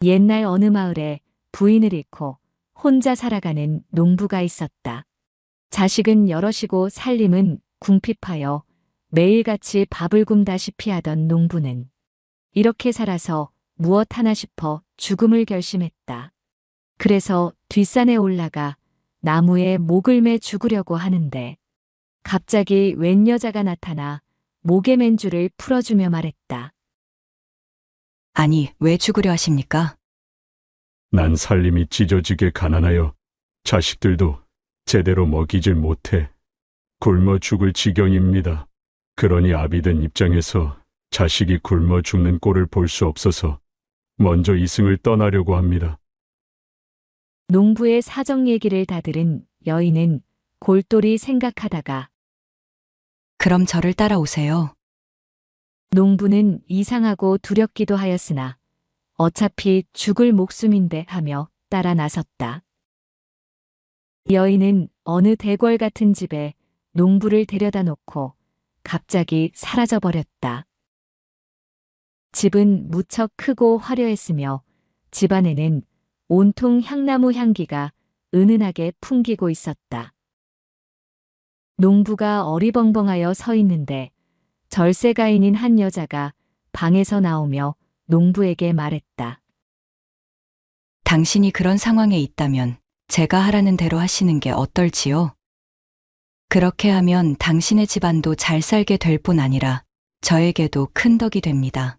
옛날 어느 마을에 부인을 잃고 혼자 살아가는 농부가 있었다. 자식은 여럿이고 살림은 궁핍하여 매일같이 밥을 굶다시피 하던 농부는 이렇게 살아서 무엇 하나 싶어 죽음을 결심했다. 그래서 뒷산에 올라가 나무에 목을 매 죽으려고 하는데 갑자기 웬 여자가 나타나 목에 맨 줄을 풀어주며 말했다. 아니, 왜 죽으려 하십니까? 난 살림이 찢어지게 가난하여 자식들도 제대로 먹이질 못해 굶어 죽을 지경입니다. 그러니 아비된 입장에서 자식이 굶어 죽는 꼴을 볼 수 없어서 먼저 이승을 떠나려고 합니다. 농부의 사정 얘기를 다 들은 여인은 골똘히 생각하다가 그럼 저를 따라오세요. 농부는 이상하고 두렵기도 하였으나 어차피 죽을 목숨인데 하며 따라 나섰다. 여인은 어느 대궐 같은 집에 농부를 데려다 놓고 갑자기 사라져 버렸다. 집은 무척 크고 화려했으며 집 안에는 온통 향나무 향기가 은은하게 풍기고 있었다. 농부가 어리벙벙하여 서 있는데 절세가인인 한 여자가 방에서 나오며 농부에게 말했다. 당신이 그런 상황에 있다면 제가 하라는 대로 하시는 게 어떨지요? 그렇게 하면 당신의 집안도 잘 살게 될 뿐 아니라 저에게도 큰 덕이 됩니다.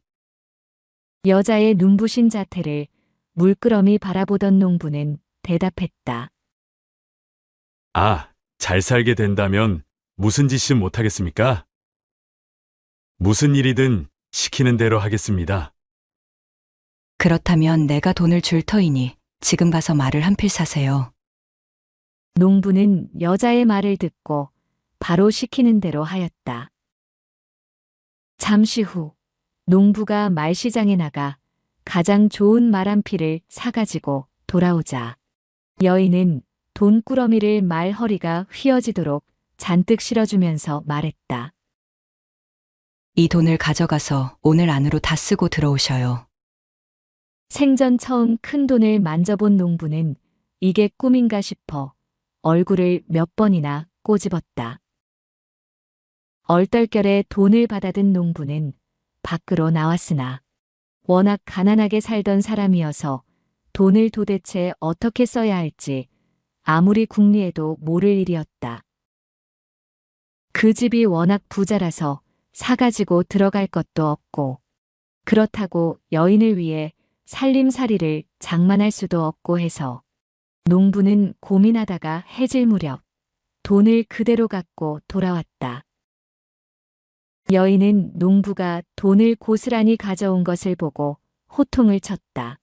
여자의 눈부신 자태를 물끄러미 바라보던 농부는 대답했다. 아, 잘 살게 된다면 무슨 짓은 못하겠습니까? 무슨 일이든 시키는 대로 하겠습니다. 그렇다면 내가 돈을 줄 터이니 지금 가서 말을 한 필 사세요. 농부는 여자의 말을 듣고 바로 시키는 대로 하였다. 잠시 후 농부가 말시장에 나가 가장 좋은 말 한 필을 사가지고 돌아오자 여인은 돈꾸러미를 말 허리가 휘어지도록 잔뜩 실어주면서 말했다. 이 돈을 가져가서 오늘 안으로 다 쓰고 들어오셔요. 생전 처음 큰 돈을 만져본 농부는 이게 꿈인가 싶어 얼굴을 몇 번이나 꼬집었다. 얼떨결에 돈을 받아든 농부는 밖으로 나왔으나 워낙 가난하게 살던 사람이어서 돈을 도대체 어떻게 써야 할지 아무리 궁리해도 모를 일이었다. 그 집이 워낙 부자라서 사가지고 들어갈 것도 없고 그렇다고 여인을 위해 살림살이를 장만할 수도 없고 해서 농부는 고민하다가 해질 무렵 돈을 그대로 갖고 돌아왔다. 여인은 농부가 돈을 고스란히 가져온 것을 보고 호통을 쳤다.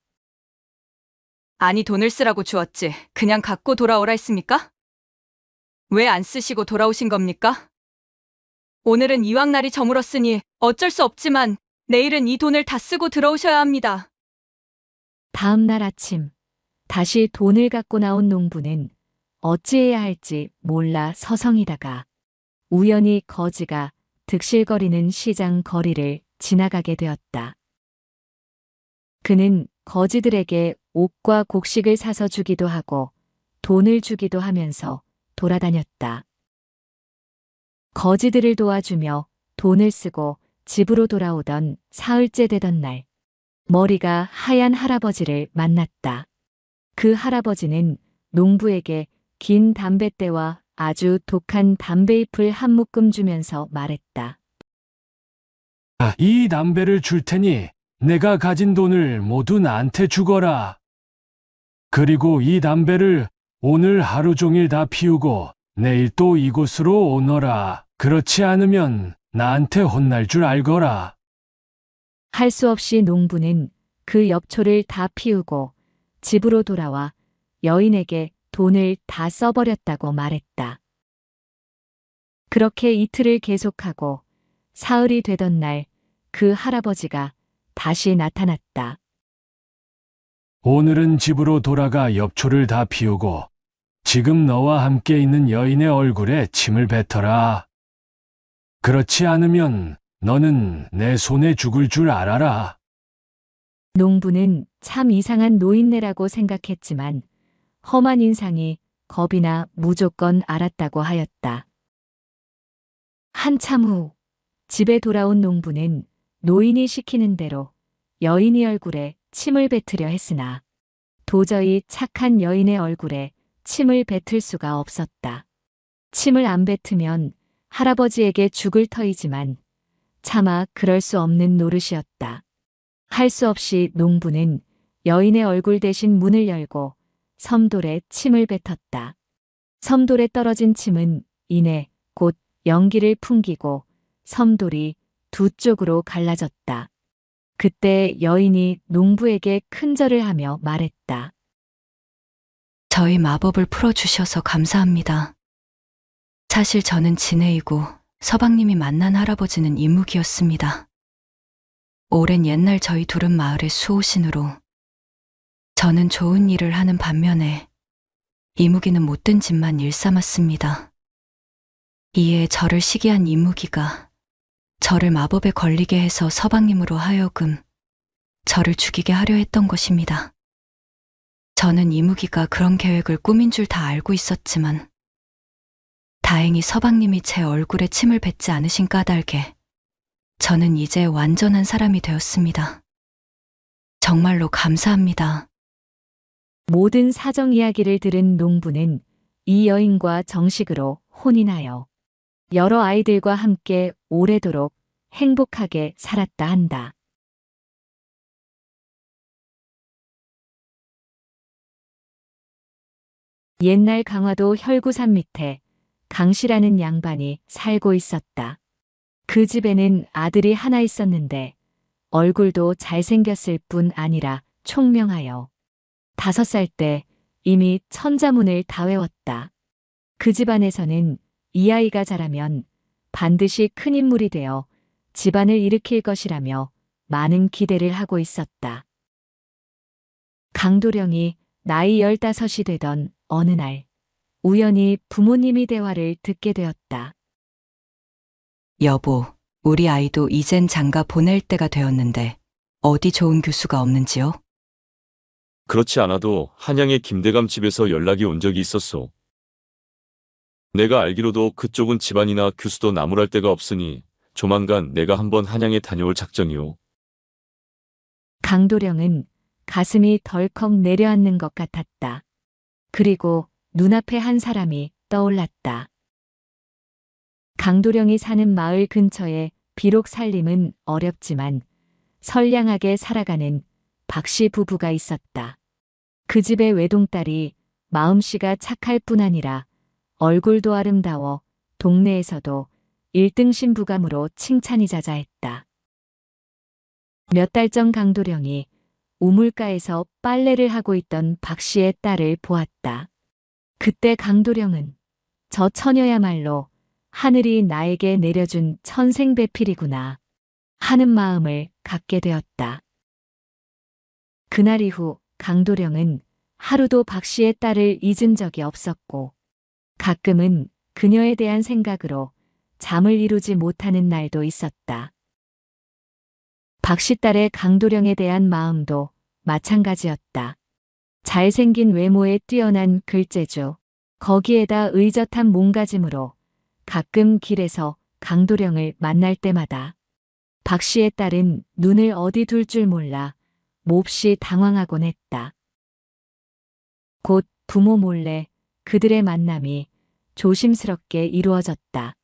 아니, 돈을 쓰라고 주었지. 그냥 갖고 돌아오라 했습니까? 왜 안 쓰시고 돌아오신 겁니까? 오늘은 이왕 날이 저물었으니 어쩔 수 없지만 내일은 이 돈을 다 쓰고 들어오셔야 합니다. 다음 날 아침 다시 돈을 갖고 나온 농부는 어찌해야 할지 몰라 서성이다가 우연히 거지가 득실거리는 시장 거리를 지나가게 되었다. 그는 거지들에게 옷과 곡식을 사서 주기도 하고 돈을 주기도 하면서 돌아다녔다. 거지들을 도와주며 돈을 쓰고 집으로 돌아오던 사흘째 되던 날, 머리가 하얀 할아버지를 만났다. 그 할아버지는 농부에게 긴 담뱃대와 아주 독한 담배잎을 한 묶음 주면서 말했다. 이 담배를 줄 테니 내가 가진 돈을 모두 나한테 주거라. 그리고 이 담배를 오늘 하루 종일 다 피우고 내일 또 이곳으로 오너라. 그렇지 않으면 나한테 혼날 줄 알거라. 할 수 없이 농부는 그 엽초를 다 피우고 집으로 돌아와 여인에게 돈을 다 써버렸다고 말했다. 그렇게 이틀을 계속하고 사흘이 되던 날 그 할아버지가 다시 나타났다. 오늘은 집으로 돌아가 엽초를 다 피우고 지금 너와 함께 있는 여인의 얼굴에 침을 뱉어라. 그렇지 않으면 너는 내 손에 죽을 줄 알아라. 농부는 참 이상한 노인네라고 생각했지만 험한 인상이 겁이나 무조건 알았다고 하였다. 한참 후 집에 돌아온 농부는 노인이 시키는 대로 여인이 얼굴에 침을 뱉으려 했으나 도저히 착한 여인의 얼굴에 침을 뱉을 수가 없었다. 침을 안 뱉으면 할아버지에게 죽을 터이지만 차마 그럴 수 없는 노릇이었다. 할 수 없이 농부는 여인의 얼굴 대신 문을 열고 섬돌에 침을 뱉었다. 섬돌에 떨어진 침은 이내 곧 연기를 풍기고 섬돌이 두 쪽으로 갈라졌다. 그때 여인이 농부에게 큰절을 하며 말했다. 저희 마법을 풀어주셔서 감사합니다. 사실 저는 진해이고 서방님이 만난 할아버지는 이묵이었습니다. 오랜 옛날 저희 둘은 마을의 수호신으로 저는 좋은 일을 하는 반면에 이묵이는 못된 짓만 일삼았습니다. 이에 저를 시기한 이묵이가 저를 마법에 걸리게 해서 서방님으로 하여금 저를 죽이게 하려 했던 것입니다. 저는 이묵이가 그런 계획을 꾸민 줄 다 알고 있었지만 다행히 서방님이 제 얼굴에 침을 뱉지 않으신 까닭에 저는 이제 완전한 사람이 되었습니다. 정말로 감사합니다. 모든 사정 이야기를 들은 농부는 이 여인과 정식으로 혼인하여 여러 아이들과 함께 오래도록 행복하게 살았다 한다. 옛날 강화도 혈구산 밑에 강씨라는 양반이 살고 있었다. 그 집에는 아들이 하나 있었는데 얼굴도 잘생겼을 뿐 아니라 총명하여 5살 때 이미 천자문을 다 외웠다. 그 집안에서는 이 아이가 자라면 반드시 큰 인물이 되어 집안을 일으킬 것이라며 많은 기대를 하고 있었다. 강도령이 나이 15이 되던 어느 날 우연히 부모님이 대화를 듣게 되었다. 여보, 우리 아이도 이젠 장가 보낼 때가 되었는데 어디 좋은 교수가 없는지요? 그렇지 않아도 한양의 김대감 집에서 연락이 온 적이 있었소. 내가 알기로도 그쪽은 집안이나 교수도 나무랄 데가 없으니 조만간 내가 한번 한양에 다녀올 작정이오. 강도령은 가슴이 덜컥 내려앉는 것 같았다. 그리고 눈앞에 한 사람이 떠올랐다. 강도령이 사는 마을 근처에 비록 살림은 어렵지만 선량하게 살아가는 박씨 부부가 있었다. 그 집의 외동딸이 마음씨가 착할 뿐 아니라 얼굴도 아름다워 동네에서도 1등 신부감으로 칭찬이 자자했다. 몇 달 전 강도령이 우물가에서 빨래를 하고 있던 박씨의 딸을 보았다. 그때 강도령은 저 처녀야말로 하늘이 나에게 내려준 천생배필이구나 하는 마음을 갖게 되었다. 그날 이후 강도령은 하루도 박씨의 딸을 잊은 적이 없었고 가끔은 그녀에 대한 생각으로 잠을 이루지 못하는 날도 있었다. 박씨 딸의 강도령에 대한 마음도 마찬가지였다. 잘생긴 외모에 뛰어난 글재주, 거기에다 의젓한 몸가짐으로 가끔 길에서 강도령을 만날 때마다 박씨의 딸은 눈을 어디 둘 줄 몰라 몹시 당황하곤 했다. 곧 부모 몰래 그들의 만남이 조심스럽게 이루어졌다.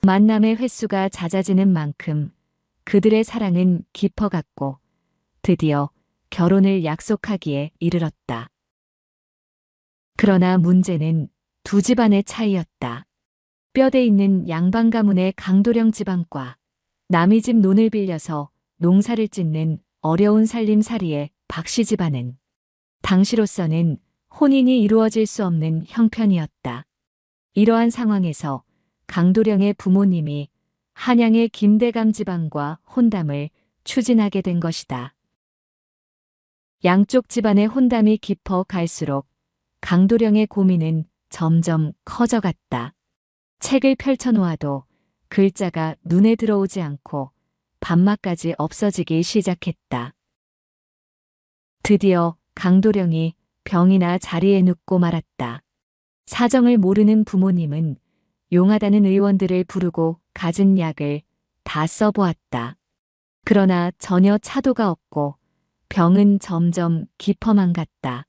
만남의 횟수가 잦아지는 만큼 그들의 사랑은 깊어갔고 드디어 결혼을 약속하기에 이르렀다. 그러나 문제는 두 집안의 차이였다. 뼈대 있는 양반 가문의 강도령 집안과 남의 집 논을 빌려서 농사를 짓는 어려운 살림살이의 박씨 집안은 당시로서는 혼인이 이루어질 수 없는 형편이었다. 이러한 상황에서 강도령의 부모님이 한양의 김대감 집안과 혼담을 추진하게 된 것이다. 양쪽 집안의 혼담이 깊어 갈수록 강도령의 고민은 점점 커져갔다. 책을 펼쳐놓아도 글자가 눈에 들어오지 않고 밤맛까지 없어지기 시작했다. 드디어 강도령이 병이나 자리에 눕고 말았다. 사정을 모르는 부모님은 용하다는 의원들을 부르고 갖은 약을 다 써보았다. 그러나 전혀 차도가 없고 병은 점점 깊어만 갔다.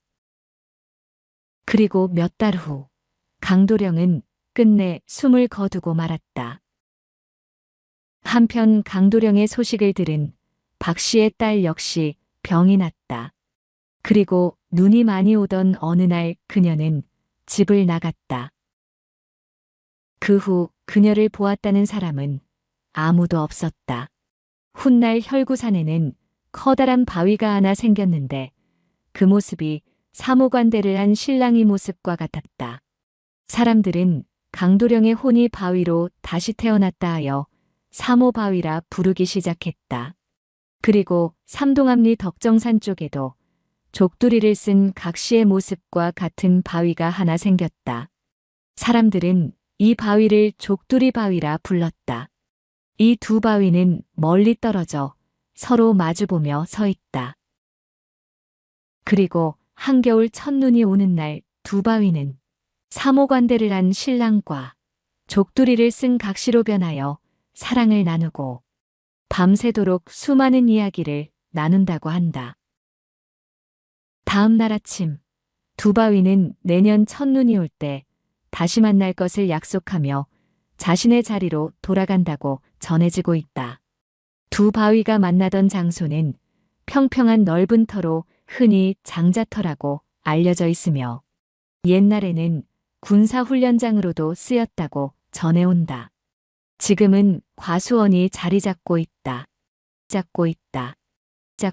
그리고 몇 달 후 강도령은 끝내 숨을 거두고 말았다. 한편 강도령의 소식을 들은 박 씨의 딸 역시 병이 났다. 그리고 눈이 많이 오던 어느 날 그녀는 집을 나갔다. 그 후 그녀를 보았다는 사람은 아무도 없었다. 훗날 혈구산에는 커다란 바위가 하나 생겼는데 그 모습이 사모관대를 한 신랑의 모습과 같았다. 사람들은 강도령의 혼이 바위로 다시 태어났다 하여 사모바위라 부르기 시작했다. 그리고 삼동암리 덕정산 쪽에도 족두리를 쓴 각시의 모습과 같은 바위가 하나 생겼다. 사람들은 이 바위를 족두리 바위라 불렀다. 이 두 바위는 멀리 떨어져 서로 마주보며 서 있다. 그리고 한겨울 첫눈이 오는 날 두 바위는 사모관대를 한 신랑과 족두리를 쓴 각시로 변하여 사랑을 나누고 밤새도록 수많은 이야기를 나눈다고 한다. 다음 날 아침 두 바위는 내년 첫눈이 올 때 다시 만날 것을 약속하며 자신의 자리로 돌아간다고 전해지고 있다. 두 바위가 만나던 장소는 평평한 넓은 터로 흔히 장자터라고 알려져 있으며 옛날에는 군사훈련장으로도 쓰였다고 전해온다. 지금은 과수원이 자리 잡고 있다.